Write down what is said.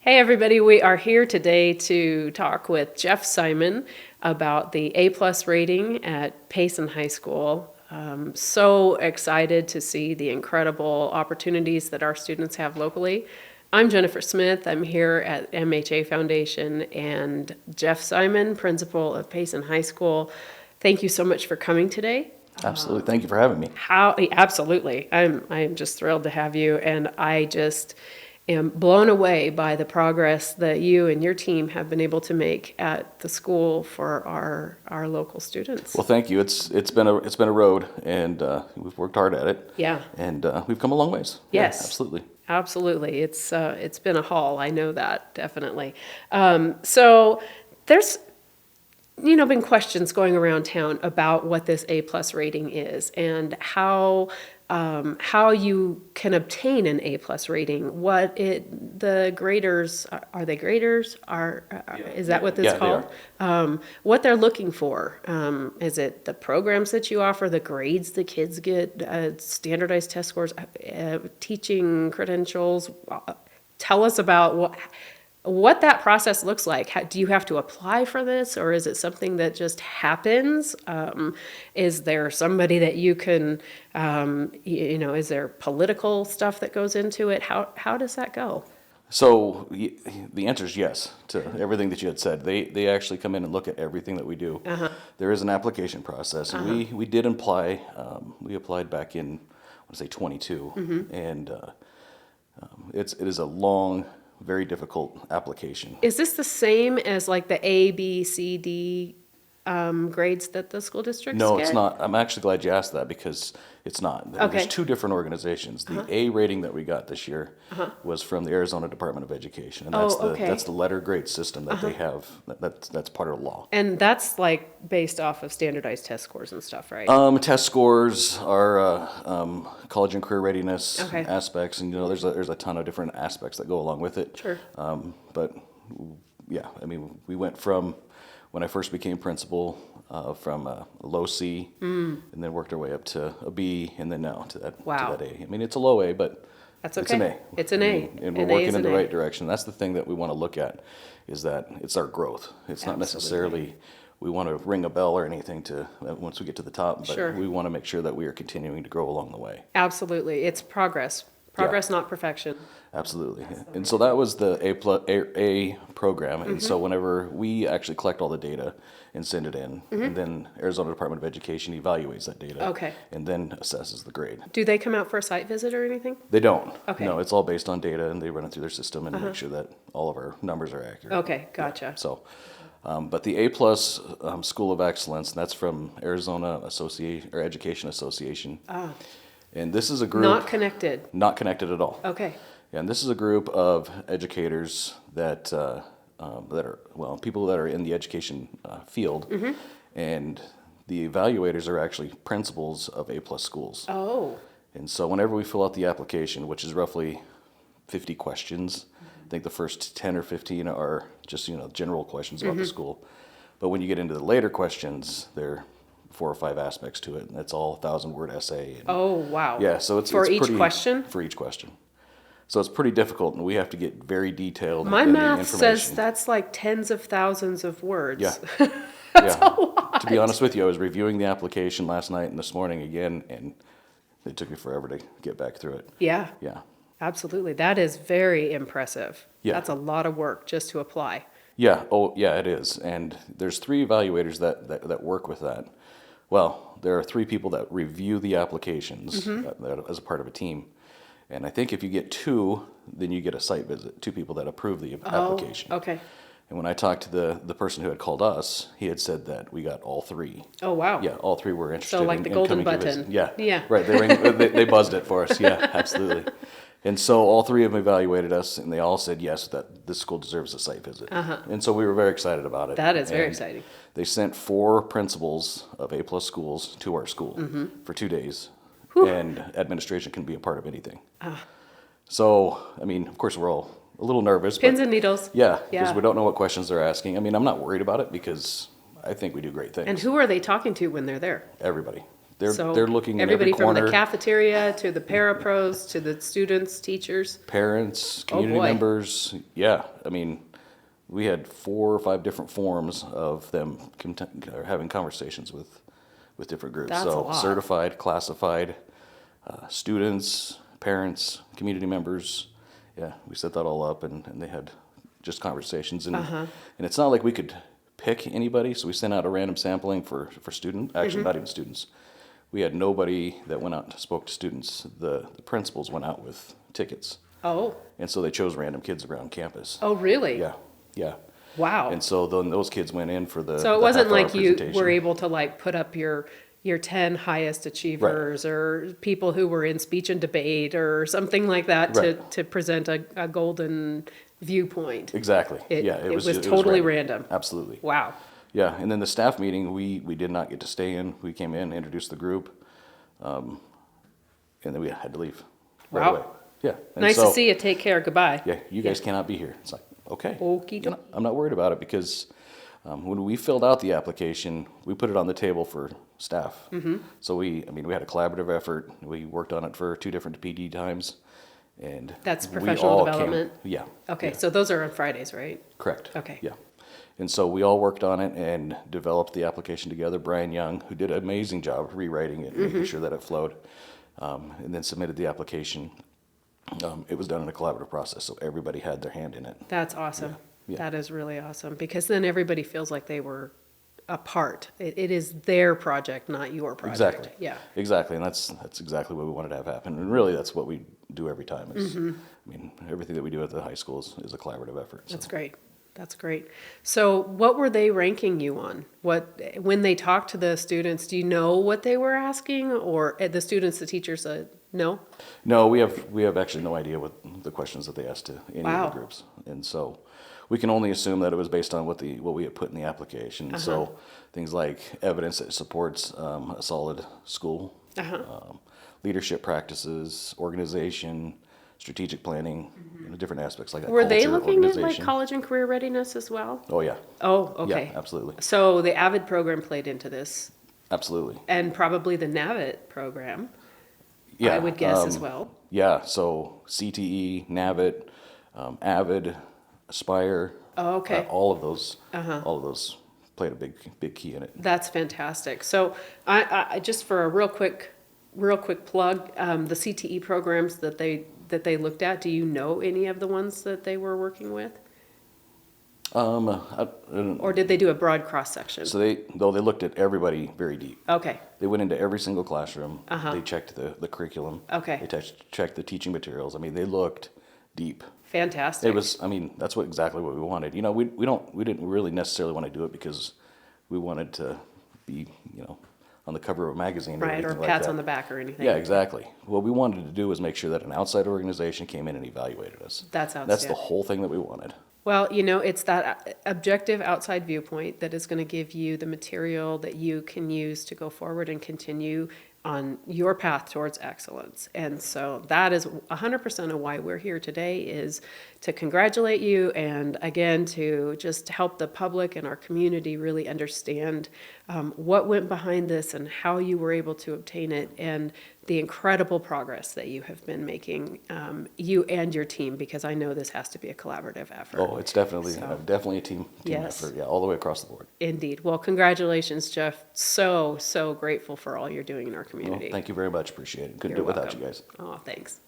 Hey everybody, we are here today to talk with Jeff Simon about the A+ rating at Payson High School. So excited to see the incredible opportunities that our students have locally. I'm Jennifer Smith. I'm here at MHA Foundation, and Jeff Simon, principal of Payson High School. Thank you so much for coming today. Absolutely. Thank you for having me. Absolutely. I'm just thrilled to have you, and I just am blown away by the progress that you and your team have been able to make at the school for our local students. Well, thank you. It's been a road, and we've worked hard at it. Yeah. And we've come a long ways. Yes. Yeah, absolutely. Absolutely. It's been a haul. I know that, definitely. So there's been questions going around town about what this A+ rating is and how you can obtain an A+ rating. The graders, are they graders? Is that what this is called? They are. What they're looking for, is it the programs that you offer, the grades the kids get, standardized test scores, teaching credentials? Tell us about what that process looks like. Do you have to apply for this, or is it something that just happens? Is there somebody that you can, is there political stuff that goes into it? How does that go? So the answer is yes to everything that you had said. They actually come in and look at everything that we do. Uh-huh. There is an application process. And we did apply. We applied back in, I want to say 22. Mm-hmm. And it is a long, very difficult application. Is this the same as like the A, B, C, D grades that the school districts No, get? it's not. I'm actually glad you asked that because it's not. Okay. There's two different organizations. The A rating that we got this year was from the Arizona Department of Education, and that's the letter grade system that they have. That's part of the law. And that's like based off of standardized test scores and stuff, right? Test scores are college and career readiness aspects, and there's a ton of different aspects that go along with it. Sure. But yeah, I mean, we went from when I first became principal, from a low C, and then worked our way up to a B, and then now to that A. I mean, it's a low A, but that's okay. It's an A. It's an A. And we're working in the right direction. That's the thing that we want to look at, is that it's our growth. It's not necessarily we want to ring a bell or anything once we get to the top, but we want to make sure that we are continuing to grow along the way. Absolutely. It's progress. Progress, not perfection. Absolutely. And so that was the A program. And so whenever we actually collect all the data and send it in, and then Arizona Department of Education evaluates that data and then assesses the grade. Do they come out for a site visit or anything? They don't. Okay. No, it's all based on data, and they run it through their system and make sure that all of our numbers are accurate. Okay, gotcha. Yeah. So, but the A+ School of Excellence, and that's from Arizona Education Association. And this is a group... Not connected. Not connected at all. Okay. Yeah, and this is a group of educators that are, people that are in the education field. Mm-hmm. And the evaluators are actually principals of A+ schools. Oh. And so whenever we fill out the application, which is roughly 50 questions, I think the first 10 or 15 are just, general questions about the school. But when you get into the later questions, they're 4 or 5 aspects to it, and it's all 1,000-word essay. Oh, wow. Yeah, so it's for each question? For each question. So it's pretty difficult, and we have to get very detailed. My math says that's like tens of thousands of words. Yeah. That's a lot. To be honest with you, I was reviewing the application last night and this morning again, and it took me forever to get back through it. Yeah. Yeah. Absolutely. That is very impressive. Yeah. That's a lot of work just to apply. Yeah. Oh, yeah, it is. And there's 3 evaluators that work with that. Well, there are 3 people that review the applications as a part of a team. And I think if you get 2, then you get a site visit, 2 people that approve the application. Okay. And when I talked to the person who had called us, he had said that we got all 3. Oh, wow. Yeah, all 3 were interested. So like the golden coming to button. visit. Yeah. Yeah. Right. They buzzed it for us. Yeah, absolutely. And so all 3 of them evaluated us, and they all said yes, that this school deserves a site visit. And so we were very excited about it. That is very exciting. They sent 4 principals of A+ schools to our school for 2 days. Whew. And administration can be a part of anything. So, I mean, of course, we're all a little nervous. Pins and needles. Yeah, because we don't know what questions they're asking. I mean, I'm not worried about it because I think we do great things. And who are they talking to when they're there? Everybody. So they're looking in every everybody from the corner. cafeteria to the parapros to the students, teachers. Parents, community boy. members. Yeah, I mean, we had 4 or 5 different forms of them having conversations with different groups. That's a So lot. certified, classified, students, parents, community members. Yeah, we set that all up, and they had just conversations. And it's not like we could pick anybody, so we sent out a random sampling for student. Actually, not even students. We had nobody that went out and spoke to students. The principals went out with tickets. Oh, And so they chose random kids around campus. oh, really? Yeah, yeah. Wow. And so then those kids went in for the So it the wasn't half-hour like you presentation. were able to like put up your 10 highest achievers or people who were in speech and debate or something like that Right. to present a golden viewpoint. Exactly. It was it totally random. Absolutely. Wow. Yeah, and then the staff meeting, we did not get to stay in. We came in, introduced the group, and then we had to leave right Wow. away. Yeah. And Nice so, to see you. Take care. Goodbye. Yeah, you guys cannot be here. It's like, okay. Okie You know, I'm not worried about it because when we filled out the application, we put it on the table for staff. Mm-hmm. So we had a collaborative effort. We worked on it for 2 different PD times, and That's we professional all development? Yeah. Okay. Yeah, So those are on Fridays, right? correct. Okay. Yeah. And so we all worked on it and developed the application together. Brian Young, who did an amazing job rewriting it, making sure that it flowed, and then submitted the application. It was done in a collaborative process, so everybody had their hand in it. That's awesome. Yeah. That is really awesome because then everybody feels like they were a part. It is their project, not your project. Exactly. Yeah. Exactly, and that's exactly what we wanted to have happen. And really, that's what we do every time. Is, I mean, everything that we do at the high school is a collaborative effort. So. That's great. That's great. So what were they ranking you on? When they talked to the students, do you know what they were asking, or the students, the teachers said no? No, we have actually no idea what the questions that they asked to any Wow. of the groups, and so we can only assume that it was based on what we had put in the application. So things like evidence that supports a solid school, leadership practices, organization, strategic planning, different aspects like that. Were they culture, looking at like organization. college and career readiness as well? Oh yeah, Oh, okay. yeah, absolutely, So the AVID program played into this, absolutely. and probably the NAVIT program, Yeah, I would guess as well. Yeah, so CTE, NAVIT, AVID, Aspire. Oh, okay. All of those played a big key in it. That's fantastic. So I just for a real quick plug, the CTE programs that they looked at, do you know any of the ones that they were working with? Or did they do a broad cross section? So they looked at everybody very deep. Okay. They went into every single classroom. They checked the curriculum. Okay. They checked the teaching materials. I mean, they looked deep. Fantastic. It was. I mean, that's exactly what we wanted. You know, we didn't really necessarily want to do it because we wanted to be, on the cover of a magazine or right, anything or like pats that. on the back or anything. Yeah, exactly. What we wanted to do was make sure that an outside organization came in and evaluated us. That's That's outstanding. the whole thing that we wanted. Well, it's that objective outside viewpoint that is going to give you the material that you can use to go forward and continue on your path towards excellence. And so that is 100% of why we're here today, is to congratulate you and again to just help the public and our community really understand what went behind this and how you were able to obtain it, and the incredible progress that you have been making, you and your team, because I know this has to be a collaborative effort. Oh, it's definitely So- definitely a team Yes. effort. Yeah, all the way across the board. Indeed. Well, congratulations, Jeff. So grateful for all you're doing in our Well, community. thank you very much. Appreciate it. Couldn't You're do it without welcome. you guys. Oh, thanks.